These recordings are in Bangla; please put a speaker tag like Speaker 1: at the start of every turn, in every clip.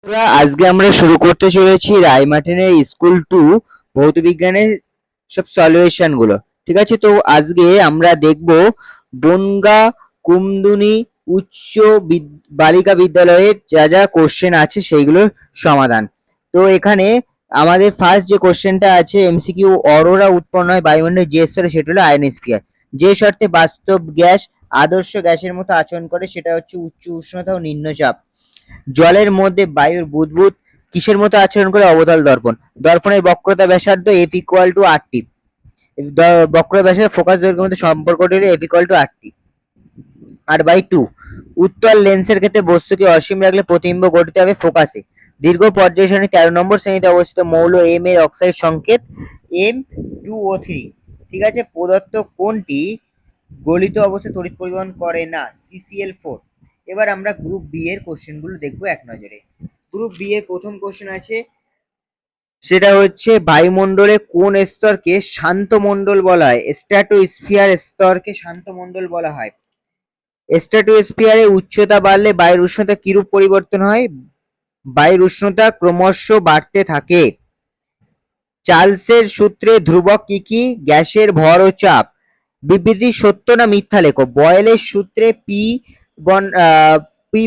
Speaker 1: আজকে আমরা শুরু করতে চলেছি রায়মার্টিনের স্কুল 2 ভৌতবিজ্ঞানের সব সলিউশন গুলো। ঠিক আছে, তো আজকে আমরা দেখব বনগা কুমদুনি উচ্চ বালিকা বিদ্যালয়ের যা যা কোশ্চেন আছে সেইগুলোর সমাধান। তো এখানে আমাদের ফার্স্ট যে কোশ্চেনটা আছে এমসিকিউ, অরোরা উৎপন্ন হয় বায়ুমণ্ডলে যে স্তরে, সেটা হলো আয়নোস্ফিয়ার। যে শর্তে বাস্তব গ্যাস আদর্শ গ্যাসের মতো আচরণ করে সেটা হচ্ছে উচ্চ উষ্ণতা ও নিম্নচাপ। জলের মধ্যে বায়ুর বুদবুদ কিসের মতো আচরণ করে? অবতল দর্পণ। দর্পণের বক্রতা ব্যাসার্ধ এফ ইকুয়াল টু আর টি। বক্র ব্যাসের ফোকাস দৈর্ঘ্যের মধ্যে সম্পর্কটি হলো এফ ইকুয়াল টু আর টি, আর বাই টু। উত্তল লেন্সের ক্ষেত্রে বস্তুকে অসীম রাখলে প্রতিবিম্ব গঠিত হবে ফোকাসে। দীর্ঘ পর্যায় সারণী 13 নম্বর শ্রেণীতে অবস্থিত মৌল এম এর অক্সাইড সংকেত M2O3। ঠিক আছে, প্রদত্ত কোনটি গলিত অবস্থায় তড়িৎ পরিবহন করে না? CCl4। এবার আমরা গ্রুপ বি এর কোশ্চেন গুলো দেখবো এক নজরে। গ্রুপ বি এর প্রথম কোশ্চেন আছে, সেটা হচ্ছে বায়ুমণ্ডলে কোন স্তরকে শান্ত মণ্ডল বলা হয়? স্ট্র্যাটোস্ফিয়ার স্তরকে শান্ত মণ্ডল বলা হয়। স্ট্র্যাটোস্ফিয়ারে উচ্চতা বাড়লে বায়ুর উষ্ণতা কিরূপ পরিবর্তন হয়? বায়ুর উষ্ণতা ক্রমশ বাড়তে থাকে। চার্লসের সূত্রে ধ্রুবক কি কি? গ্যাসের ভর ও চাপ। বিবৃতি সত্য না মিথ্যা লেখো। বয়েলের সূত্রে পি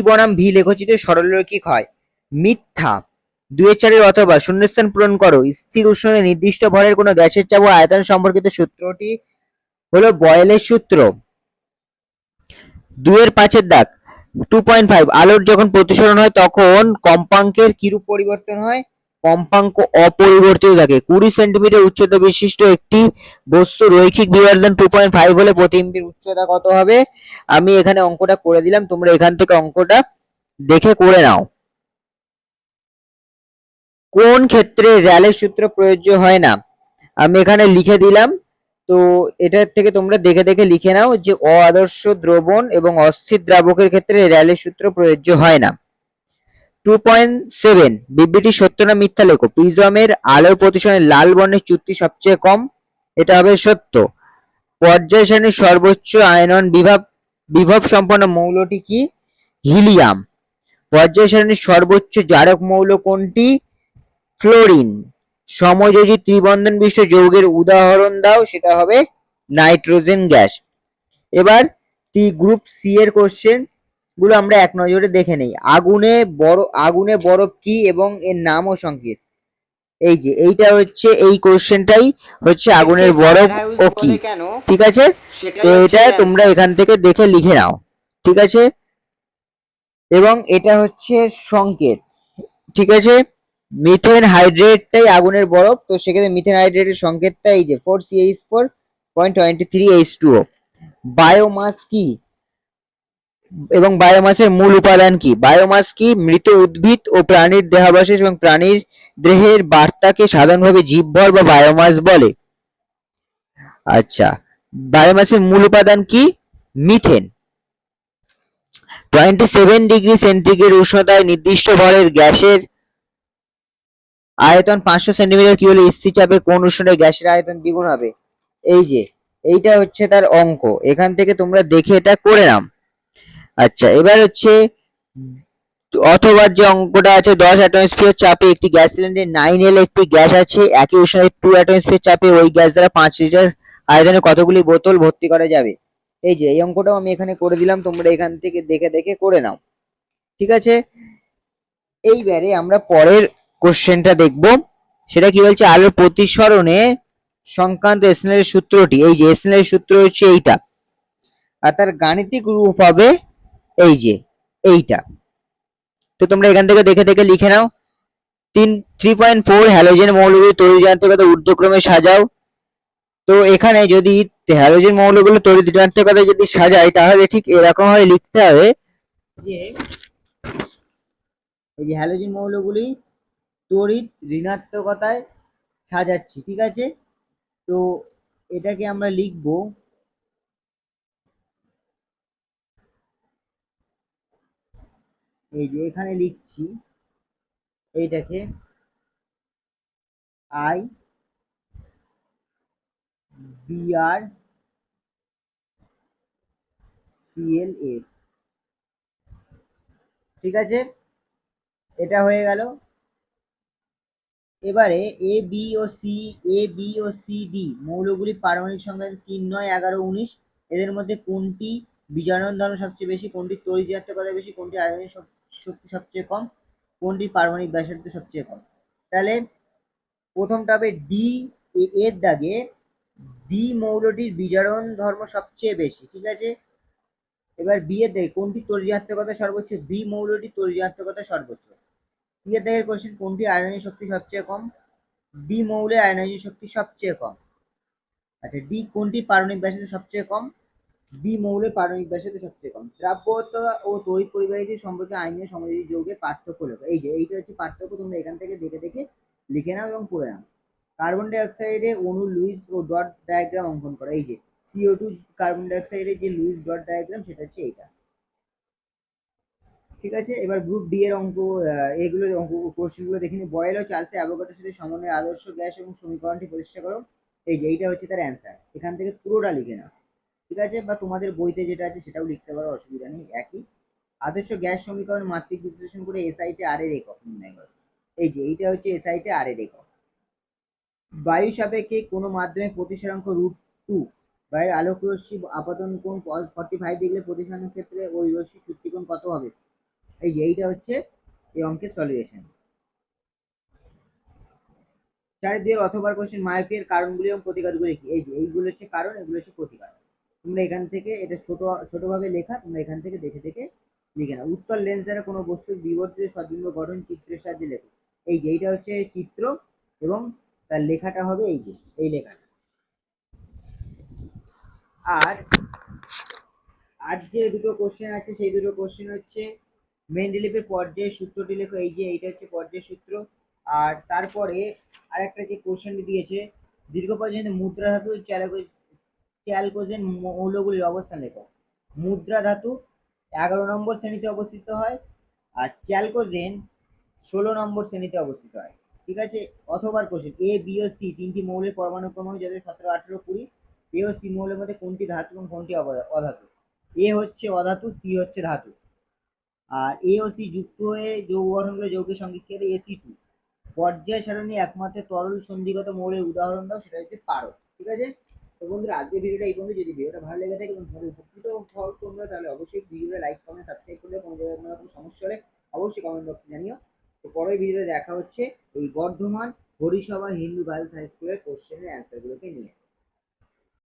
Speaker 1: বনাম ভি লেখচিত্র সরলরৈখিক হয়। মিথ্যা। 2-4 অথবা শূন্যস্থান পূরণ করো। স্থির উষ্ণতায় নির্দিষ্ট ভরের কোনো গ্যাসের চাপ ও আয়তন সম্পর্কিত সূত্রটি হলো বয়েলের সূত্র। 2-5 দাগ। 2.5 আলোর যখন প্রতিসরণ হয় তখন কম্পাঙ্কের কিরূপ পরিবর্তন হয়? কম্পাঙ্ক অপরিবর্তিত থাকে। 20 সেন্টিমিটার উচ্চতা বিশিষ্ট একটি বস্তু রৈখিক বিবর্ধন 2.5 হলে প্রতিবিম্বের উচ্চতা কত হবে? আমি এখানে অঙ্কটা করে দিলাম, তোমরা এখান থেকে অঙ্কটা দেখে করে নাও। কোন ক্ষেত্রে র্যালের সূত্র প্রযোজ্য হয় না? আমি এখানে লিখে দিলাম, তো এটার থেকে তোমরা দেখে দেখে লিখে নাও যে অআদর্শ দ্রবণ এবং অস্থির দ্রাবকের ক্ষেত্রে র্যালের সূত্র প্রযোজ্য হয় না। 2.7 বিবৃতি সত্য না মিথ্যা লেখো। প্রিজমের আলোর প্রতিসরণে লাল বর্ণের চ্যুতি সবচেয়ে কম, এটা হবে সত্য। পর্যায় সারণীর সর্বোচ্চ আয়নন বিভব সম্পন্ন মৌলটি কি? হিলিয়াম। পর্যায় সারণীর সর্বোচ্চ জারক মৌল কোনটি? ফ্লোরিন। সমযোজী ত্রিবন্ধন বিশিষ্ট যৌগের উদাহরণ দাও, সেটা হবে নাইট্রোজেন গ্যাস। এবার গ্রুপ সি এর কোশ্চেন গুলো আমরা এক নজরে দেখে নেই। আগুনে বরফ কি এবং এর নাম ও সংকেত। এই যে এইটা হচ্ছে, এই কোশ্চেনটাই হচ্ছে আগুনের বরফ ও কি। ঠিক আছে, তো এটা তোমরা এখান থেকে দেখে লিখে নাও। ঠিক আছে, এবং এটা হচ্ছে সংকেত। ঠিক আছে, মিথেন হাইড্রেটটাই আগুনের বরফ, তো সেক্ষেত্রে মিথেন হাইড্রেটের সংকেতটা এই যে 4CH4.23H2O। বায়োমাস কি এবং বায়োমাসের মূল উপাদান কি? বায়োমাস কি? মৃত উদ্ভিদ ও প্রাণীর দেহাবশেষ এবং প্রাণীর দেহের বার্তাকে সাধারণভাবে জীবভর বা বায়োমাস বলে। আচ্ছা, বায়োমাসের মূল উপাদান কি? মিথেন। 27 ডিগ্রি সেন্টিগ্রেড উষ্ণতায় নির্দিষ্ট ভরের গ্যাসের আয়তন 500 সেন্টিমিটার কি হলে স্থির চাপে কোন উষ্ণতায় গ্যাসের আয়তন দ্বিগুণ হবে? এই যে এইটা হচ্ছে তার অঙ্ক, এখান থেকে তোমরা দেখে এটা করে নাও। আচ্ছা, এবার হচ্ছে অথবা যে অঙ্কটা আছে, 10 অ্যাটমোস্ফিয়ার চাপে একটি গ্যাস সিলিন্ডারে 9L একটি গ্যাস আছে, একই উষ্ণতায় 2 অ্যাটমোস্ফিয়ার চাপে ওই গ্যাস দ্বারা 5 লিটার আয়তনে কতগুলি বোতল ভর্তি করা যাবে? এই যে এই অঙ্কটাও আমি এখানে করে দিলাম, তোমরা এখান থেকে দেখে দেখে করে নাও। ঠিক আছে, এইবারে আমরা পরের কোশ্চেনটা দেখব। সেটা কি বলছে? আলোর প্রতিসরণে সংক্রান্ত স্নেলের সূত্রটি। এই যে স্নেলের সূত্র হচ্ছে এইটা, আর তার গাণিতিক রূপ হবে এই যে এইটা। তো তোমরা এখান থেকে দেখে দেখে লিখে নাও। 3.4 হ্যালোজেন মৌলগুলি তড়িৎ যান্ত্রিকতা ঊর্ধ্বক্রমে সাজাও। তো এখানে যদি হ্যালোজেন মৌলগুলো তড়িৎ যান্ত্রিকতা যদি সাজাই তাহলে ঠিক এরকম ভাবে লিখতে হবে যে এই যে হ্যালোজেন মৌলগুলি তড়িৎ ঋণাত্মকতায় সাজাচ্ছি। ঠিক আছে, তো এটাকে আমরা লিখবো এই যে এখানে লিখছি এইটাকে আই বিআর সিএল এ। ঠিক আছে, এটা হয়ে গেল। এবারে A B O C D মৌলগুলির পারমাণবিক সংখ্যা 3, 9, 11, 19। এদের মধ্যে কোনটি বিজারণ ধর্ম সবচেয়ে বেশি, কোনটি তড়িৎ-ঋণাত্মকতা বেশি, কোনটি আয়নিক শক্তি সবচেয়ে কম, কোনটি পারমাণবিক ব্যাসার্ধ সবচেয়ে কম? তাহলে প্রথমটা হবে ডি, এর দাগে ডি মৌলটির বিজারণ ধর্ম সবচেয়ে বেশি, ঠিক আছে। এবার বি এর দাগে কোনটি তড়িৎ-ঋণাত্মকতা সর্বোচ্চ, বি মৌলটি তড়িৎ-ঋণাত্মকতা সর্বোচ্চ। সি এর দাগের কোশ্চেন কোনটি আয়নিক শক্তি সবচেয়ে কম, ডি মৌলের আয়নাইজিং শক্তি সবচেয়ে কম। আচ্ছা, ডি কোনটি পারমাণবিক ব্যাসার্ধ সবচেয়ে কম, ডি মৌলের পারমাণবিক ব্যাসার্ধ সবচেয়ে কম। দ্রাব্যতা ও তড়িৎ পরিবাহী সম্পর্কে আইনের সমাজী যৌগের পার্থক্য লেখো। এই যে এইটা হচ্ছে পার্থক্য, তোমরা এখান থেকে দেখে দেখে লিখে নাও এবং পড়ে নাও। কার্বন ডাই অক্সাইডে অণু লুইস ও ডট ডায়াগ্রাম অঙ্কন করা। এই যে CO2 কার্বন ডাই অক্সাইডের যে লুইস ডট ডায়াগ্রাম সেটা হচ্ছে এইটা, ঠিক আছে। এবার গ্রুপ ডি এর অঙ্ক, এগুলো অঙ্ক কোশ্চেনগুলো দেখে নিই। বয়েল ও চার্লস অ্যাভোগাড্রোর সাথে সমন্বয়ের আদর্শ গ্যাস এবং সমীকরণটি প্রতিষ্ঠা করো। এই যে এইটা হচ্ছে তার অ্যান্সার, এখান থেকে পুরোটা লিখে নাও, ঠিক আছে। বা তোমাদের বইতে যেটা আছে সেটাও লিখতে পারো, অসুবিধা নেই, একই। আদর্শ গ্যাস সমীকরণ মাত্রিক বিশ্লেষণ করে এসআইতে আর এর একক নির্ণয় করো। এই যে এইটা হচ্ছে এসআইতে আর এর একক। বায়ু সাপেক্ষে কোনো মাধ্যমে প্রতিসরাঙ্ক √2, বায়ুর আলোক রশ্মি আপাতন কোণ 45 ডিগ্রি প্রতিসরণের ক্ষেত্রে ওই রশ্মি চুক্তিকোণ কত হবে? এই যে এইটা হচ্ছে এই অঙ্কের সলিউশন। 4-2 অথবা কোশ্চেন, মায়োপিয়ার কারণগুলি এবং প্রতিকারগুলি কি? এই যে এইগুলো হচ্ছে কারণ, এগুলো হচ্ছে প্রতিকার। তোমরা এখান থেকে এটা ছোটভাবে লেখা, তোমরা এখান থেকে দেখে দেখে লিখে নাও। উত্তল লেন্স দ্বারা কোনো বস্তুর বিবর্তিত সদ্বিম্ব গঠন চিত্রের সাহায্যে লেখো। এই যে এইটা হচ্ছে চিত্র এবং তার লেখাটা হবে এই যে এই লেখাটা। আর আর যে দুটো কোশ্চেন আছে সেই দুটো কোশ্চেন হচ্ছে মেন্ডেলিভের পর্যায়ের সূত্রটি লেখো। এই যে এইটা হচ্ছে পর্যায়ের সূত্র। আর তারপরে আরেকটা যে কোশ্চেনটি দিয়েছে, দীর্ঘ পর্যায়ে মুদ্রা ধাতু চ্যালকোজেন মৌলগুলির অবস্থান লেখো। মুদ্রা ধাতু 11 নম্বর শ্রেণীতে অবস্থিত হয় আর চ্যালকোজেন 16 নম্বর শ্রেণীতে অবস্থিত হয়, ঠিক আছে। অথবা question, A B O C তিনটি মৌলের পরমাণু ক্রম যাদের 17, 18, 20। এ ও সি মৌলের মধ্যে কোনটি ধাতু এবং কোনটি অধাতু? এ হচ্ছে অধাতু, সি হচ্ছে ধাতু। আর এ ও সি যুক্ত হয়ে যৌগ গঠন করে যৌগের সংকেত কি হবে? Ac2। পর্যায় সারণী একমাত্র তরল সন্ধিগত মৌলের উদাহরণ দাও, সেটা হচ্ছে পারদ, ঠিক আছে। তো বন্ধুরা, আজকের ভিডিওটা এই পর্যন্ত। যদি ভিডিওটা ভালো লেগে থাকে এবং তোমাদের উপকৃত হও তোমরা, তাহলে অবশ্যই ভিডিওটা লাইক, কমেন্ট, সাবস্ক্রাইব করলে। কোনো জায়গায় কোনো রকম সমস্যা হলে অবশ্যই কমেন্ট বক্সে জানিও। তো পরের ভিডিওতে দেখা হচ্ছে এই বর্ধমান হরিসভা হিন্দু গার্লস হাই স্কুলের কোশ্চেনের অ্যান্সারগুলোকে নিয়ে।